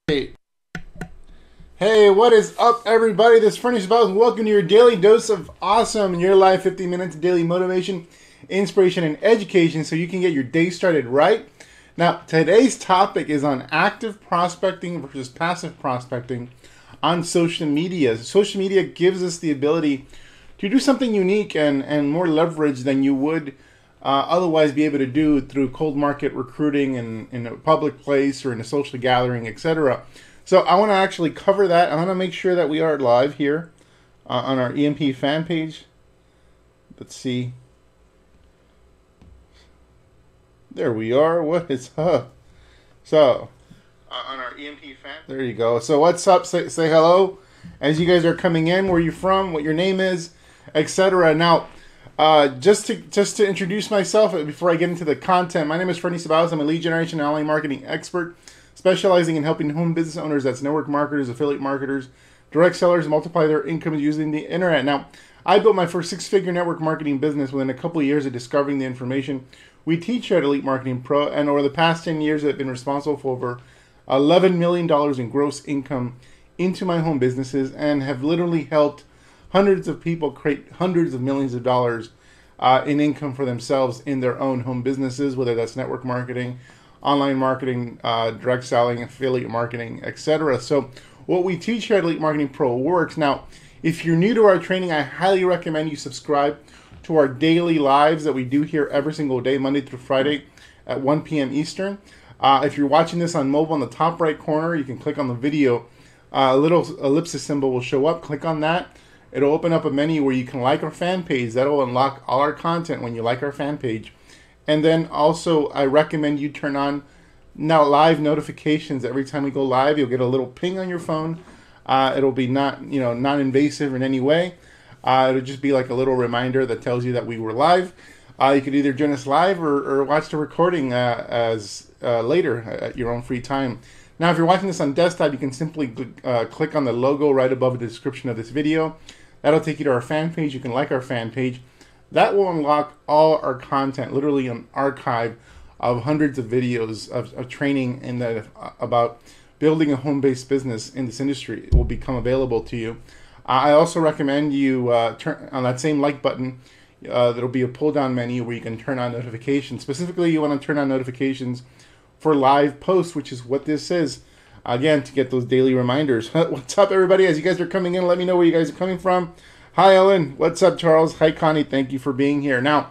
Hey, what is up, everybody? This is Furnish About. Welcome to your daily dose of awesome in your life. 50 minutes of daily motivation, inspiration, and education so you can get your day started right. Now, today's topic is on active prospecting versus passive prospecting on social media. Social media gives us the ability to do something unique and more leverage than you would otherwise be able to do through cold market recruiting in a public place or in a social gathering, etc. So I want to actually cover that. I want to make sure that we are live here on our EMP fan page. Let's see. There we are. What is up? So on our EMP fan. There you go. So what's up? Say hello as you guys are coming in. Where you from? What your name is, etc. Now, just to introduce myself before I get into the content. My name is Fernie Sabalos. I'm a lead generation and online marketing expert, specializing in helping home business owners, that's network marketers, affiliate marketers, direct sellers, multiply their incomes using the internet. Now, I built my first six-figure network marketing business within a couple of years of discovering the information we teach at Elite Marketing Pro, and over the past 10 years, I've been responsible for over $11 million in gross income into my home businesses and have literally helped hundreds of people create hundreds of millions of dollars in income for themselves in their own home businesses, whether that's network marketing, online marketing, direct selling, affiliate marketing, etc. So what we teach here at Elite Marketing Pro works. Now, if you're new to our training, I highly recommend you subscribe to our daily lives that we do here every single day, Monday through Friday at 1 p.m. Eastern. If you're watching this on mobile, in the top right corner, you can click on the video. A little ellipsis symbol will show up. Click on that. It'll open up a menu where you can like our fan page. That'll unlock all our content when you like our fan page. And then also, I recommend you turn on now live notifications. Every time we go live, you'll get a little ping on your phone. It'll be non-invasive in any way. It'll just be like a little reminder that tells you that we were live. You could either join us live or watch the recording as later at your own free time. Now, if you're watching this on desktop, you can simply click on the logo right above the description of this video. That'll take you to our fan page. You can like our fan page. That will unlock all our content, literally an archive of hundreds of videos of training about building a home-based business in this industry. It will become available to you. I also recommend you turn on that same like button. There'll be a pull-down menu where you can turn on notifications. Specifically, you want to turn on notifications for live posts, which is what this is. Again, to get those daily reminders. What's up, everybody? As you guys are coming in, let me know where you guys are coming from. Hi, Ellen. What's up, Charles? Hi, Connie. Thank you for being here. Now,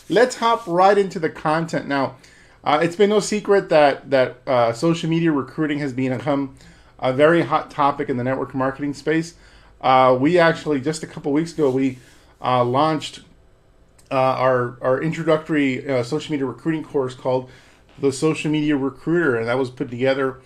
let's hop right into the content. Now, it's been no secret that social media recruiting has become a very hot topic in the network marketing space. We actually, just a couple weeks ago, we launched our introductory social media recruiting course called the Social Media Recruiter, and that was put together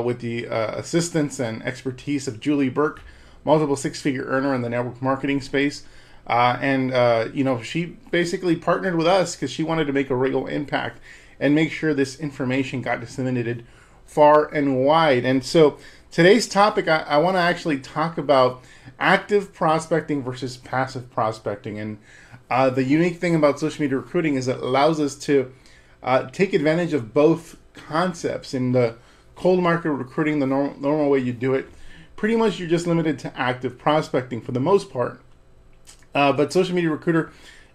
with the assistance and expertise of Julie Burke, multiple six-figure earner in the network marketing space. She basically partnered with us because she wanted to make a real impact and make sure this information got disseminated far and wide. And so today's topic, I want to actually talk about active prospecting versus passive prospecting. And the unique thing about social media recruiting is it allows us to take advantage of both concepts. In the cold market recruiting, the normal way you do it, pretty much you're just limited to active prospecting for the most part. But social media recruiting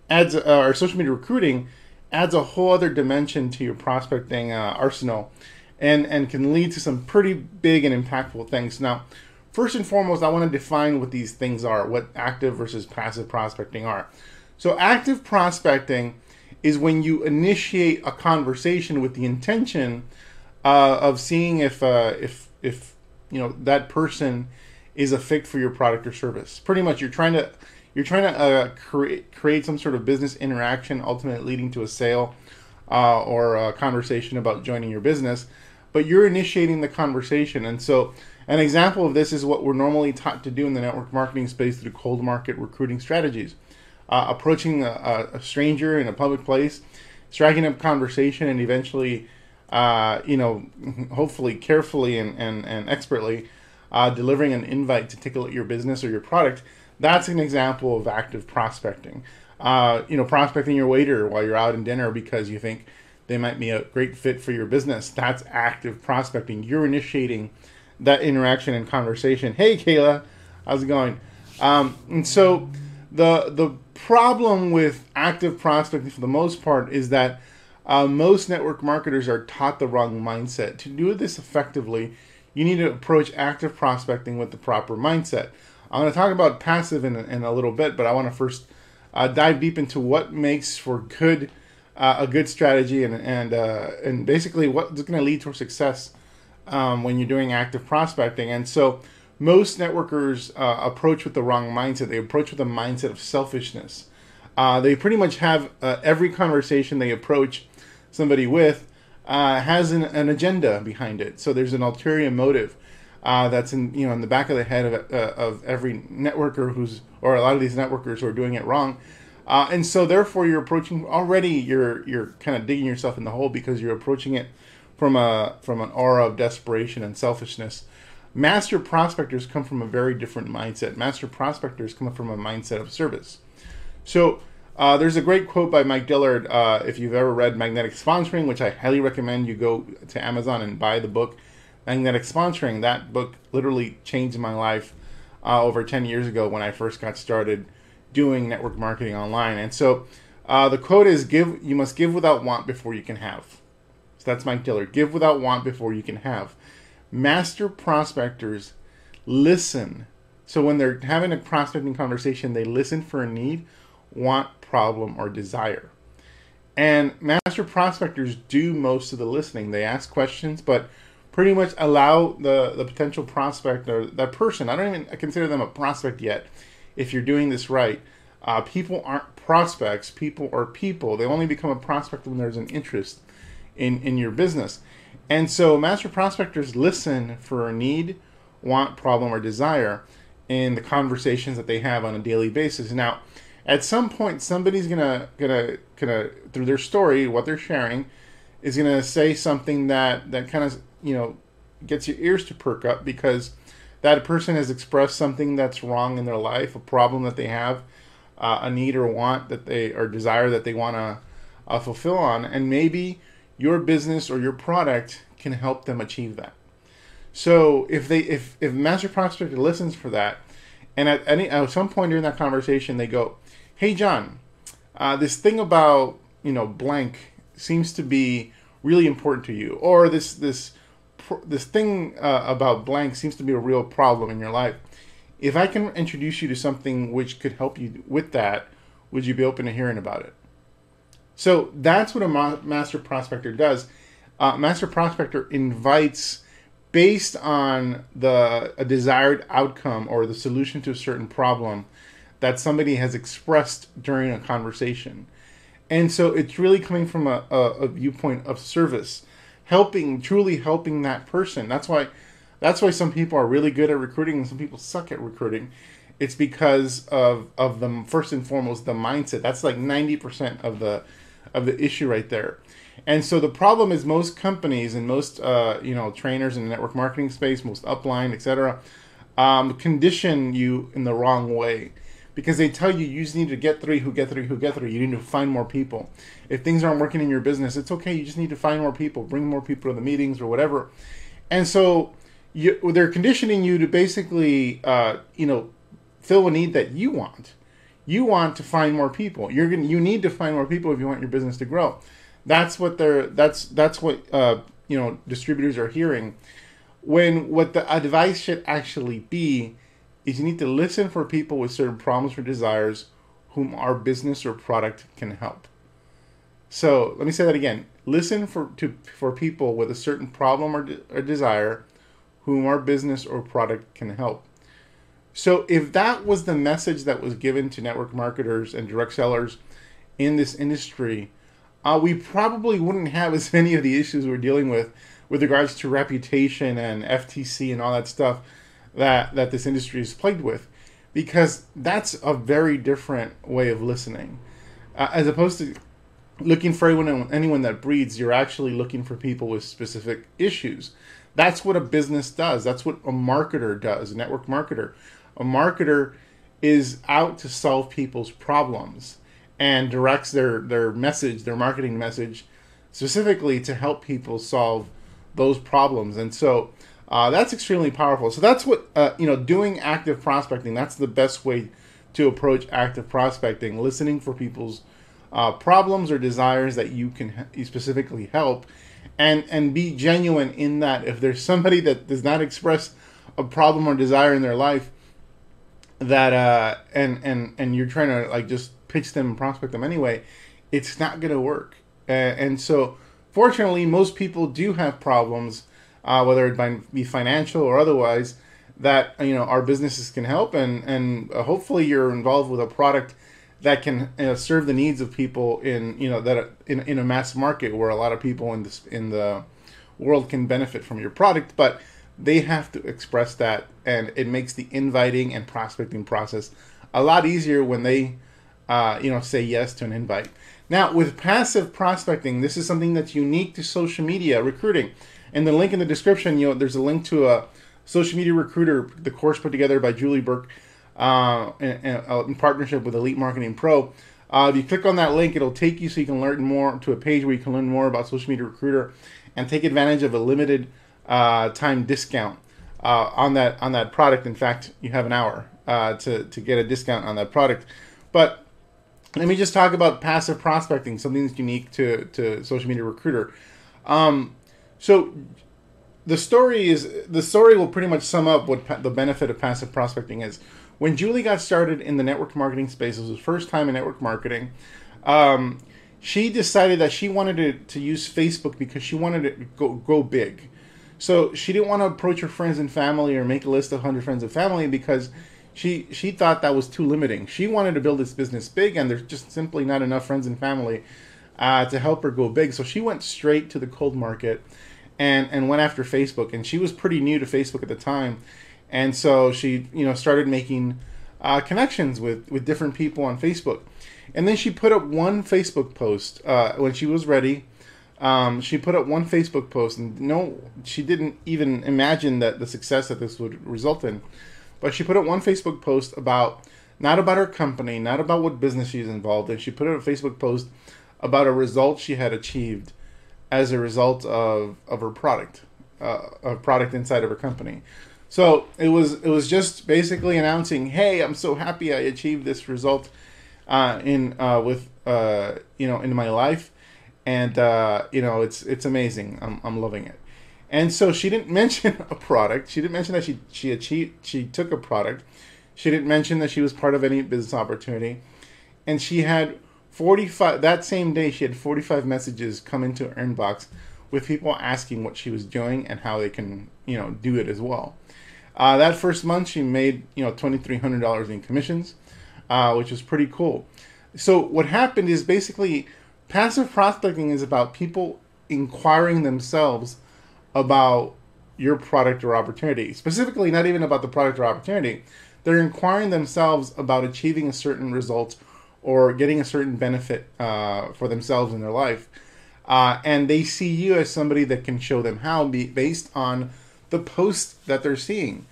adds a whole other dimension to your prospecting arsenal, and can lead to some pretty big and impactful things. Now, first and foremost, I want to define what these things are, what active versus passive prospecting are. So active prospecting is when you initiate a conversation with the intention of seeing if that person is a fit for your product or service. Pretty much, you're trying to create some sort of business interaction, ultimately leading to a sale or a conversation about joining your business. But you're initiating the conversation, and so an example of this is what we're normally taught to do in the network marketing space through cold market recruiting strategies. Approaching a stranger in a public place, striking up conversation, and eventually, hopefully carefully and expertly delivering an invite to take a look at your business or your product. That's an example of active prospecting. Prospecting your waiter while you're out in dinner because you think they might be a great fit for your business. That's active prospecting. You're initiating that interaction and conversation. Hey, Kayla, how's it going? And so the problem with active prospecting for the most part is that most network marketers are taught the wrong mindset. To do this effectively, you need to approach active prospecting with the proper mindset. I'm going to talk about passive in a little bit, but I want to first dive deep into what makes for a good strategy and basically what's going to lead to success when you're doing active prospecting. And so most networkers approach with the wrong mindset. They approach with a mindset of selfishness. They pretty much have every conversation they approach somebody with has an agenda behind it. So there's an ulterior motive that's in the back of the head of every networker or a lot of these networkers who are doing it wrong. And so therefore you're approaching already you're kind of digging yourself in the hole because you're approaching it from an aura of desperation and selfishness. Master prospectors come from a very different mindset. Master prospectors come from a mindset of service. So there's a great quote by Mike Dillard. If you've ever read Magnetic Sponsoring, which I highly recommend you go to Amazon and buy the book, Magnetic Sponsoring. That book literally changed my life over 10 years ago when I first got started doing network marketing online. And so the quote is, you must give without want before you can have. So that's Mike Dillard. Give without want before you can have. Master prospectors listen. So when they're having a prospecting conversation, they listen for a need, want, problem, or desire. And master prospectors do most of the listening. They ask questions, but pretty much allow the potential prospect or that person, I don't even consider them a prospect yet, if you're doing this right. People aren't prospects. People are people. They only become a prospect when there's an interest in your business. And so master prospectors listen for a need, want, problem, or desire in the conversations that they have on a daily basis. Now, at some point, somebody's gonna through their story, what they're sharing, is gonna say something that kind of gets your ears to perk up, because that person has expressed something that's wrong in their life, a problem that they have, a need or want that they or desire that they want to fulfill on, and maybe your business or your product can help them achieve that. So if master prospector listens for that, and at some point during that conversation they go, "Hey John, this thing about blank seems to be really important to you," or this thing about blank seems to be a real problem in your life. If I can introduce you to something which could help you with that, would you be open to hearing about it? So that's what a master prospector does. Master prospector invites based on a desired outcome or the solution to a certain problem that somebody has expressed during a conversation. And so it's really coming from a viewpoint of service, truly helping that person. That's why some people are really good at recruiting and some people suck at recruiting. It's because of the first and foremost the mindset. That's like 90% of the issue right there. And so the problem is most companies and most trainers in the network marketing space, most upline, etc., condition you in the wrong way, because they tell you just need to get three who get three who get three. You need to find more people. If things aren't working in your business, it's okay. You just need to find more people, bring more people to the meetings or whatever. And so they're conditioning you to basically fill a need that you want. You want to find more people. You need to find more people if you want your business to grow. That's what distributors are hearing. When what the advice should actually be is you need to listen for people with certain problems or desires whom our business or product can help. So let me say that again. Listen for people with a certain problem or desire whom our business or product can help. So if that was the message that was given to network marketers and direct sellers in this industry, we probably wouldn't have as many of the issues we're dealing with regards to reputation and FTC and all that stuff that this industry is plagued with, because that's a very different way of listening. As opposed to looking for anyone that breeds, you're actually looking for people with specific issues. That's what a business does. That's what a marketer does, a network marketer. A marketer is out to solve people's problems and directs their message, their marketing message, specifically to help people solve those problems. And so that's extremely powerful. So that's what, doing active prospecting, that's the best way to approach active prospecting, listening for people's problems or desires that you can specifically help, and be genuine in that. If there's somebody that does not express a problem or desire in their life, that and you're trying to like just pitch them and prospect them anyway, it's not going to work. And so fortunately, most people do have problems, whether it be financial or otherwise, that our businesses can help, and hopefully you're involved with a product that can serve the needs of people in in a mass market where a lot of people in the world can benefit from your product, but they have to express that, and it makes the inviting and prospecting process a lot easier when they say yes to an invite. Now, with passive prospecting, this is something that's unique to social media recruiting. And the link in the description, there's a link to a social media recruiter, the course put together by Julie Burke in partnership with Elite Marketing Pro. If you click on that link, it'll take you so you can learn more to a page where you can learn more about social media recruiter and take advantage of a limited time discount on that product. In fact, you have an hour to get a discount on that product. But let me just talk about passive prospecting, something that's unique to social media recruiter. So the story will pretty much sum up what the benefit of passive prospecting is. When Julie got started in the network marketing space, it was her first time in network marketing. She decided that she wanted to use Facebook because she wanted to go big. So she didn't want to approach her friends and family or make a list of 100 friends and family because she thought that was too limiting. She wanted to build this business big, and there's just simply not enough friends and family to help her go big. So she went straight to the cold market and went after Facebook. And she was pretty new to Facebook at the time. And so she started making connections with different people on Facebook. And then she put up one Facebook post when she was ready. She put up one Facebook post, and she didn't even imagine that the success that this would result in. But she put up one Facebook post not about her company, not about what business she's involved in. She put up a Facebook post about a result she had achieved as a result of her product, a product inside of her company. So it was just basically announcing, hey, I'm so happy I achieved this result in my life, and it's amazing. I'm loving it. And so she didn't mention a product. She didn't mention that she took a product. She didn't mention that she was part of any business opportunity. And she had 45 that same day. She had 45 messages come into her inbox with people asking what she was doing and how they can do it as well. That first month, she made $2,300 in commissions, which was pretty cool. So what happened is basically passive prospecting is about people inquiring themselves about your product or opportunity. Specifically, not even about the product or opportunity. They're inquiring themselves about achieving a certain result or getting a certain benefit for themselves in their life. And they see you as somebody that can show them how, based on the posts that they're seeing.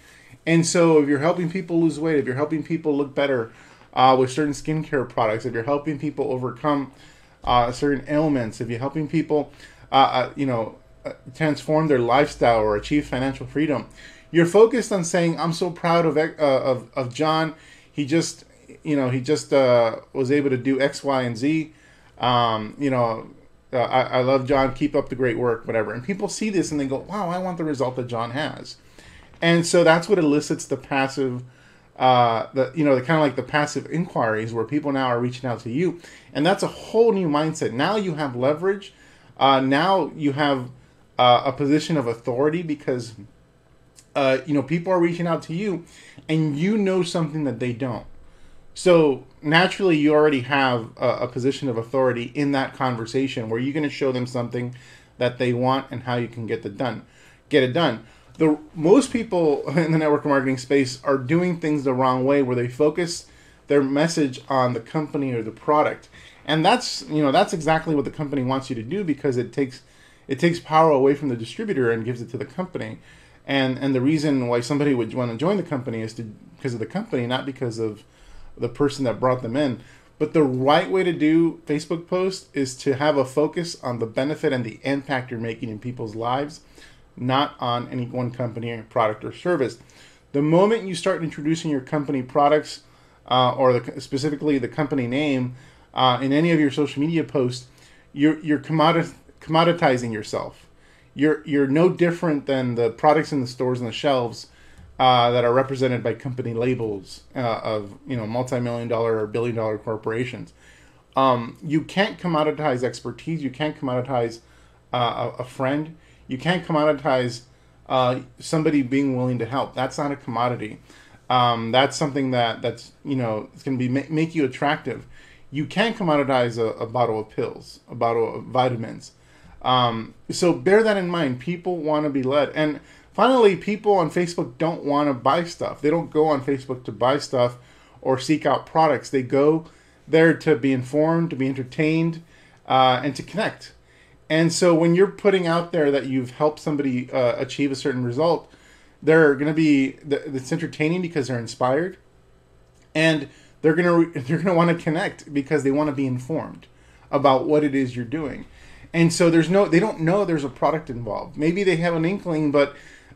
And so if you're helping people lose weight, if you're helping people look better with certain skincare products, if you're helping people overcome certain ailments, if you're helping people transform their lifestyle or achieve financial freedom, you're focused on saying, I'm so proud of John. He just was able to do X, Y, and Z. I love John. Keep up the great work, whatever. And people see this and they go, wow, I want the result that John has. And so that's what elicits the passive, the kind of like the passive inquiries where people now are reaching out to you. And that's a whole new mindset. Now you have leverage. Now you have a position of authority because, people are reaching out to you and you know something that they don't. So naturally, you already have a position of authority in that conversation where you're going to show them something that they want and how you can get it done. Most people in the network marketing space are doing things the wrong way, where they focus their message on the company or the product, and that's exactly what the company wants you to do, because it takes power away from the distributor and gives it to the company. And the reason why somebody would want to join the company is because of the company, not because of the person that brought them in. But the right way to do Facebook posts is to have a focus on the benefit and the impact you're making in people's lives, not on any one company or product or service. The moment you start introducing your company products or specifically the company name in any of your social media posts, you're commoditizing yourself. You're no different than the products in the stores and the shelves that are represented by company labels of multi-million-dollar or billion-dollar corporations. You can't commoditize expertise. You can't commoditize a friend. You can't commoditize somebody being willing to help. That's not a commodity. That's something that's it's going to be make you attractive. You can't commoditize a bottle of pills, a bottle of vitamins. So bear that in mind. People want to be led. And finally, people on Facebook don't want to buy stuff. They don't go on Facebook to buy stuff or seek out products. They go there to be informed, to be entertained, and to connect. And so when you're putting out there that you've helped somebody achieve a certain result, they're going to be, it's entertaining because they're inspired, and they're going to want to connect because they want to be informed about what it is you're doing. And so they don't know there's a product involved. Maybe they have an inkling, but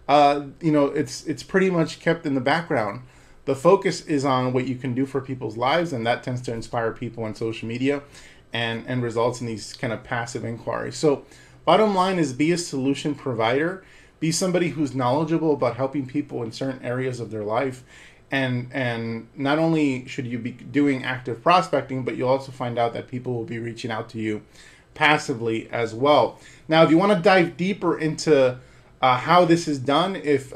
it's pretty much kept in the background. The focus is on what you can do for people's lives, and that tends to inspire people on social media and results in these kind of passive inquiries. So bottom line is, be a solution provider. Be somebody who's knowledgeable about helping people in certain areas of their life. And not only should you be doing active prospecting, but you'll also find out that people will be reaching out to you passively as well. Now, if you want to dive deeper into how this is done, if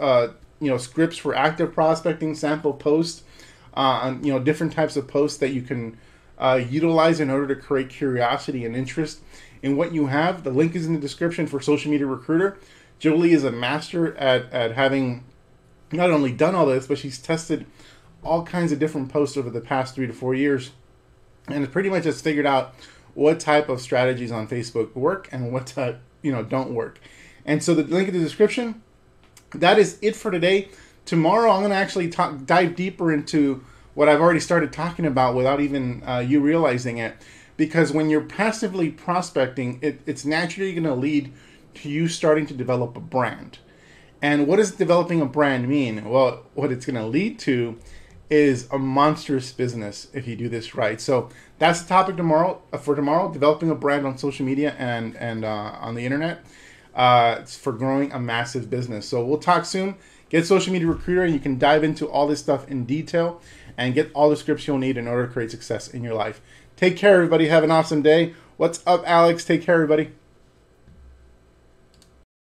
scripts for active prospecting, sample posts, different types of posts that you can utilize in order to create curiosity and interest in what you have, the link is in the description for Social Media Recruiter. Julie is a master at having not only done all this, but she's tested all kinds of different posts over the past 3 to 4 years, and pretty much has figured out what type of strategies on Facebook work and what type don't work. And so the link in the description. That is it for today. Tomorrow I'm going to actually dive deeper into what I've already started talking about without even you realizing it, because when you're passively prospecting, it's naturally going to lead to you starting to develop a brand. And what does developing a brand mean? Well, what it's going to lead to is a monstrous business if you do this right. So that's the topic for tomorrow, developing a brand on social media and on the internet. It's for growing a massive business. So we'll talk soon. Get Social Media Recruiter, and you can dive into all this stuff in detail and get all the scripts you'll need in order to create success in your life. Take care, everybody. Have an awesome day. What's up, Alex? Take care, everybody.